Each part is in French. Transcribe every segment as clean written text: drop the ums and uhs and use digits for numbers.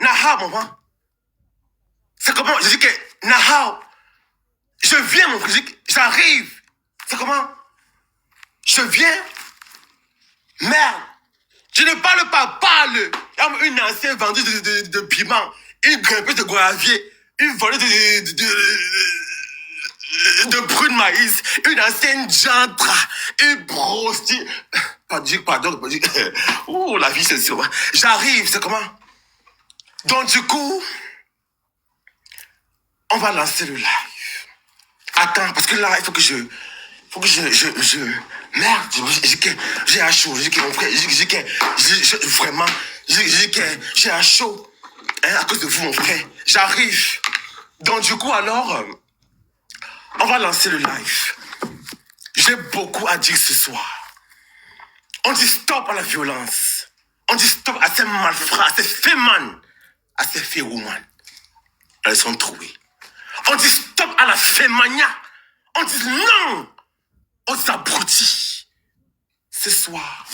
Nahao, maman. C'est comment? Je dis que Nahao, je viens, mon frère, j'arrive. C'est comment? Je viens. Merde. Je ne parle pas, parle. Une ancienne vendeuse de piment, une grimpeuse de goyavier, une voleuse de prunes maïs, une ancienne jantra, une brosti. Pardon. Oh, la vie, c'est sûr. J'arrive, c'est comment? Donc, du coup, on va lancer le live. Attends, parce que là, il faut que je... Merde, j'ai un chaud. J'ai mon frère, vraiment, j'ai un chaud. Hein, à cause de vous, mon frère. J'arrive. Donc, du coup, alors, on va lancer le live. J'ai beaucoup à dire ce soir. On dit stop à la violence. On dit stop à ces malfrats, à ces fémans, à ces féwoman. Elles sont trouées. On dit stop à la fémania. On dit non aux abrutis. Ce soir,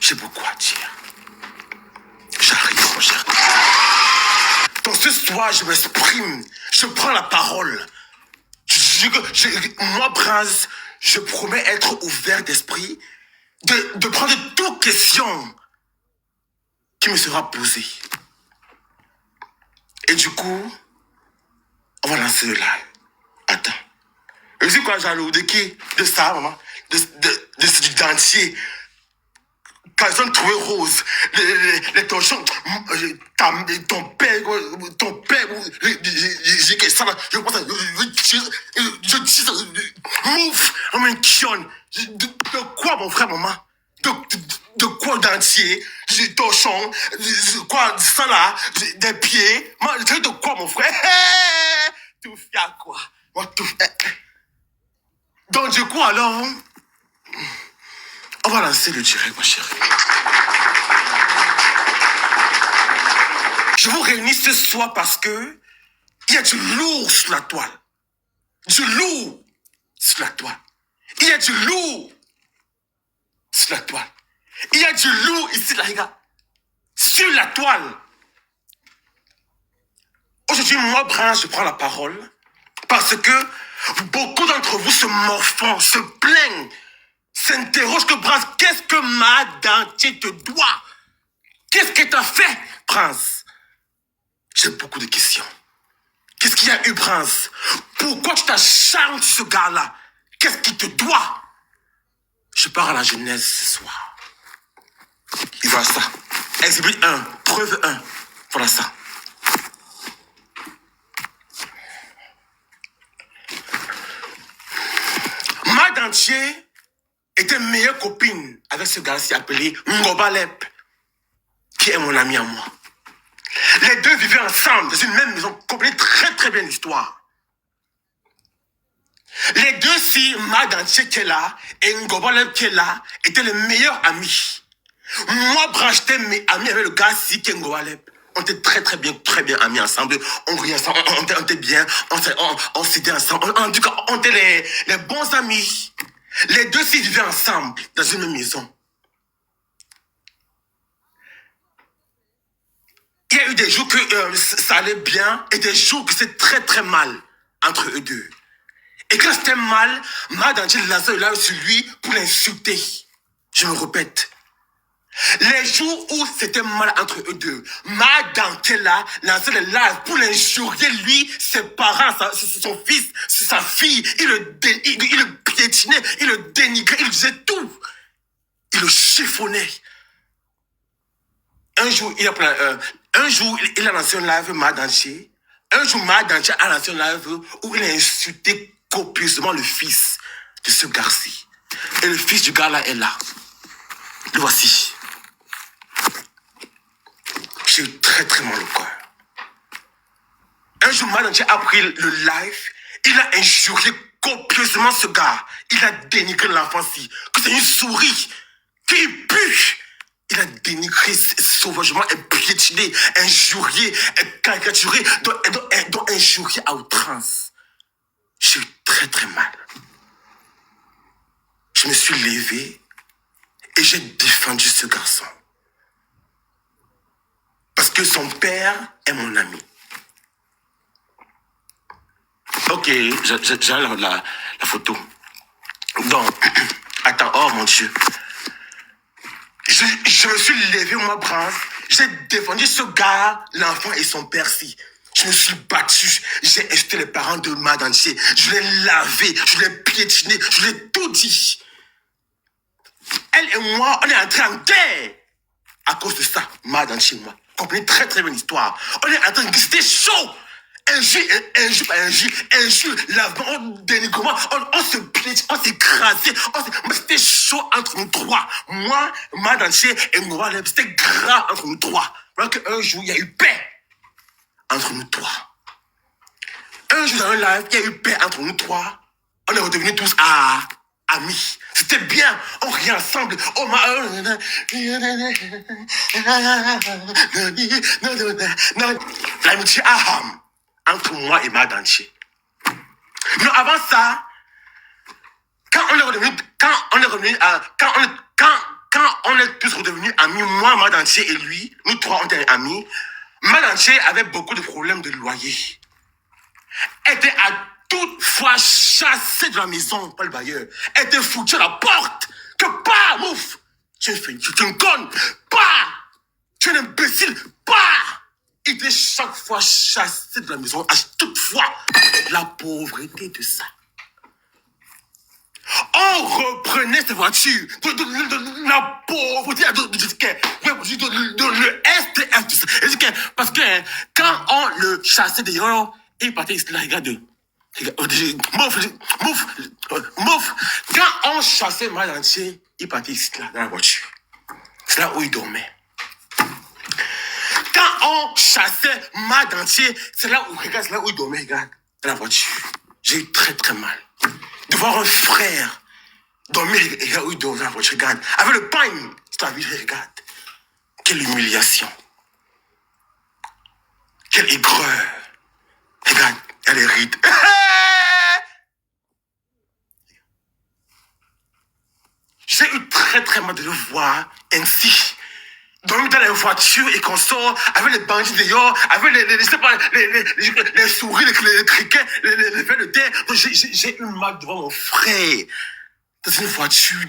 j'ai beaucoup à dire. J'arrive, mon cher. Donc ce soir, je m'exprime. Je prends la parole. Moi, Prince, je promets être ouvert d'esprit, de prendre toute question qui me sera posée. Et du coup, on va lancer le live. Attends. Je dis quoi, jaloux? De qui? De ça, maman? De ce dentier. Quand ils ont trouvé Rose, les torchons, ton père, j'ai que ça, je pense, je tire, mouf, comme une kionne. De quoi, mon frère, maman? De quoi d'entier? Torchon, quoi, ça là, des pieds. De quoi, mon frère? Tout fait à quoi? Donc, du coup, alors, on va lancer le direct, ma chérie. Je vous réunis ce soir parce que il y a du lourd sur la toile. Du lourd sur la toile. Il y a du lourd sur la toile. Il y a du lourd ici, là, les gars. Sur la toile. Aujourd'hui, moi, Prince, je prends la parole parce que beaucoup d'entre vous se morfondent, se plaignent, s'interrogent que Prince, qu'est-ce que ma dentier te doit? Qu'est-ce que t'as fait, Prince? J'ai beaucoup de questions. Qu'est-ce qu'il y a eu, Prince? Pourquoi tu t'acharnes sur ce gars-là? Qu'est-ce qu'il te doit? Je pars à la Genèse ce soir. Il voit ça. Exhibit 1, preuve 1. Voilà ça. Ma dentier était meilleure copine avec ce gars-ci appelé Ngobalep, qui est mon ami à moi. Les deux vivaient ensemble dans une même maison, comprenez très très bien l'histoire. Les deux, si ma dentier qui est là et Ngobalep qui est là, étaient les meilleurs amis. Moi, j'étais mes amis avec le gars-ci qui est Ngobalep. On était très bien amis ensemble. On riait ensemble, on était bien, on s'aidait ensemble. En tout cas, on était les bons amis. Les deux, s'ils vivaient ensemble dans une même maison. Il y a eu des jours que ça allait bien et des jours que c'était très très mal entre eux deux. Et quand c'était mal, ma dentier lançait le live sur lui pour l'insulter. Je me répète. Les jours où c'était mal entre eux deux, ma dentier lançait le live pour l'injurier lui, ses parents, son fils, sa fille. Il le piétinait, il le dénigrait, il disait tout. Il le chiffonnait. Un jour, il a lancé un live ma dentier. Un jour, ma dentier a lancé un live où il a insulté copieusement le fils de ce gars-ci. Et le fils du gars-là est là. Le voici. J'ai eu très très mal au cœur. Un jour, ma dentier a pris le live. Il a injurié copieusement ce gars. Il a dénigré l'enfant-ci. Que c'est une souris. Qu'il pue. Il a dénigré sauvagement et piétiné, injurié, caricaturé, donc injurié à outrance. J'ai eu très très mal. Je me suis levé et j'ai défendu ce garçon. que son père est mon ami. Ok, j'ai la photo. Donc, attends, oh mon Dieu. Je me suis levé, moi, Prince. J'ai défendu ce gars, l'enfant et son père, si. Je me suis battu. J'ai insulté les parents de Madanché. Je l'ai lavé, je l'ai piétiné, je l'ai tout dit. Elle et moi, on est entrés en guerre. À cause de ça, Madanché et moi. Comprenez très très bien l'histoire. On est en train de... C'était chaud. Injure, lavement, dénigrement, on se piétine, on s'écrasait, mais c'était chaud entre nous trois. Moi, Madanché et moi, c'était grave entre nous trois. Voilà qu'un jour, il y a eu paix entre nous trois. Un jour dans un live, il y a eu paix entre nous trois. On est redevenus tous amis. C'était bien, on riait ensemble. Oh, l'amitié aham entre moi et Madanché. Mais avant ça, quand on est tous redevenus amis, moi, Madanché et lui, nous trois, on était amis. Madanché avait beaucoup de problèmes de loyer. Elle était à toute fois chassée de la maison par le bailleur. Elle était foutue à la porte. Que pas, mouf! Tu es une conne! Pas! Tu es un imbécile! Pas! Il était chaque fois chassé de la maison, à toute fois. La pauvreté de ça. On reprenait cette voiture de la pauvreté de l'Est. Parce que quand on le chassait dehors, il partait ici là, regarde. Mouf. Quand on chassait Madanché, il partait ici là, dans la voiture. C'est là où il dormait. Quand on chassait Madanché, c'est là où il dormait, regarde, dans la voiture. J'ai eu très très mal. De voir un frère dormir, regarde où il dormait dans la voiture, regarde. Avec le pain, c'est la vie, regarde. Quelle humiliation. Quelle aigreur. Regarde, elle est ride. J'ai eu très très mal de le voir ainsi. Dormir dans la voiture et qu'on sort avec les bandits dehors, avec les souris, les criquets, les vers de terre. J'ai eu mal devant mon frère. Dans une voiture,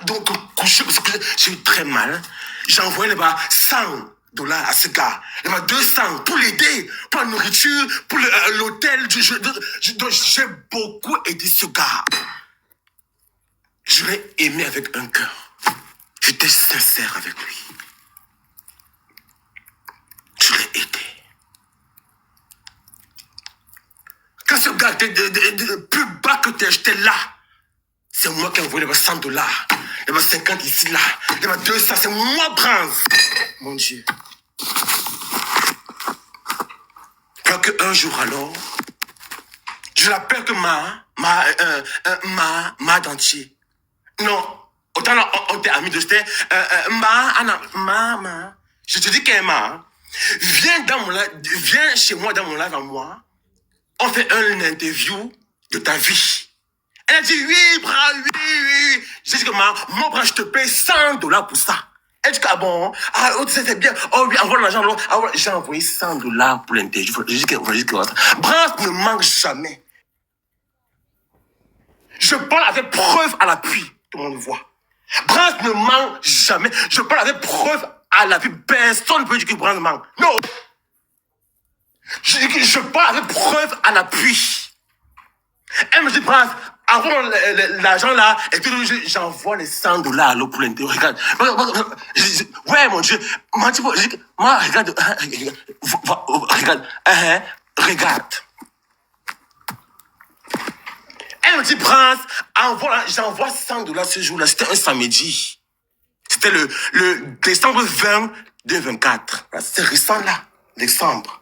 donc couché, parce que j'ai eu très mal. J'ai envoyé là-bas $100 à ce gars. Là-bas 200 pour l'aider, pour la nourriture, pour l'hôtel. Donc j'ai beaucoup aidé ce gars. Je l'ai aimé avec un cœur. J'étais sincère avec lui. Je l'ai aidé. Quand ce gars était plus bas que j'étais là, c'est moi qui ai envoyé les $100. Les 50 ici, là. Les 200, c'est moi, Brance. Mon Dieu. Alors qu'un jour, alors, je l'appelle que ma dentier. Non, autant là, on était amis de c'était, je te dis qu'elle est ma. Viens chez moi dans mon live à moi. On fait une interview de ta vie. Elle a dit oui. J'ai dit que mon bras, je te paye $100 pour ça. Elle dit que bon, c'est bien. Oh oui, envoie l'argent. J'ai envoyé $100 pour l'interview. J'ai dit que Brance ne manque jamais. Je parle avec preuve à l'appui. Tout le monde le voit. Brance ne manque jamais. Je parle avec preuve à l'appui. Personne ne peut dire que Brance manque. Non. Je parle avec preuve à l'appui. Elle me dit, Brance, envoie l'argent là, et puis j'envoie les $100 à l'eau pour l'interview. Regarde. Ouais, mon Dieu. Moi, regarde. Regarde. Elle me dit, Brance, j'envoie $100 ce jour-là. C'était un samedi. C'était le décembre 20 2024. C'est récent là, décembre.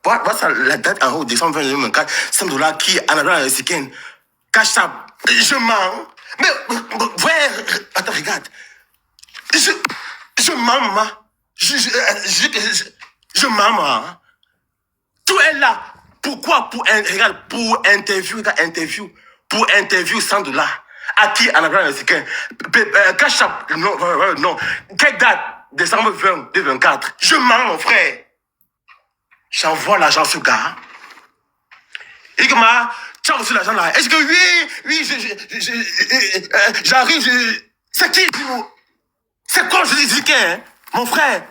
Voilà la date en haut, décembre 20 2024. $100 qui, en allant à Siken, cash up. Je mens. Mais, ouais, attends, regarde. Je mens, maman. Je mens, maman. Tout est là. Pourquoi? Pour interview, pour interview $100. À qui en allant à Siken? Cash up. Non. Quelle date? décembre 2024. Je mens, mon frère. J'envoie l'argent à ce gars. Et que tu as reçu l'argent là. Est-ce que oui, j'arrive. C'est qui, c'est quoi, je dis, hein? Mon frère.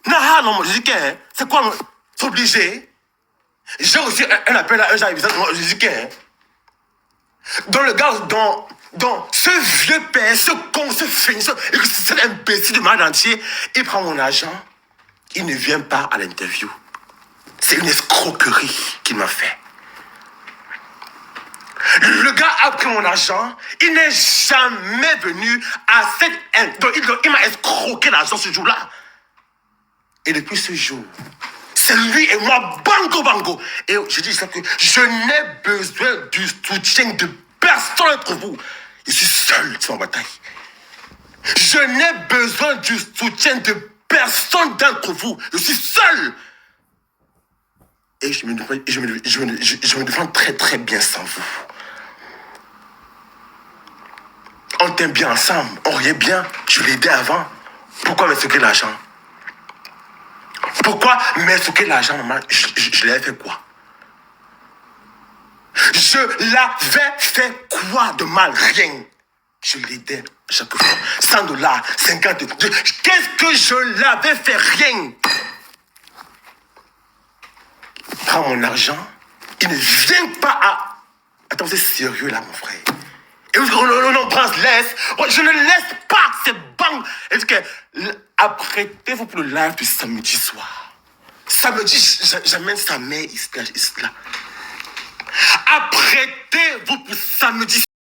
Non, je dis, hein? C'est quoi, c'est obligé. J'ai reçu un appel à un genre, je dis, hein? Dans le gars, dans ce vieux père, ce con, ce finisseur, cet imbécile du monde entier, il prend mon argent, il ne vient pas à l'interview. C'est une escroquerie qu'il m'a fait. Le gars a pris mon argent, il n'est jamais venu à cette... Donc, il m'a escroqué l'argent ce jour-là. Et depuis ce jour, c'est lui et moi, bango. Et je dis ça que je n'ai besoin du soutien de personne d'entre vous. Je suis seul sur ma bataille. Je n'ai besoin du soutien de personne d'entre vous. Je suis seul. Et je me défends très très bien sans vous. On t'aime bien ensemble, on riait bien. Je l'ai aidé avant. Pourquoi m'essoquer l'argent? Pourquoi m'essoquer l'argent, maman? Je l'avais fait quoi? Je l'avais fait quoi de mal? Rien. Je l'aidais chaque fois. 100 $, 50 $. Qu'est-ce que je l'avais fait? Rien. Prends mon argent. Il ne vient pas à... Attends, c'est sérieux là, mon frère. Et on prend, laisse. Je ne laisse pas ces banques. Est-ce que apprêtez-vous pour le live du samedi soir? Samedi, j'amène sa mère ici là. Apprêtez-vous pour samedi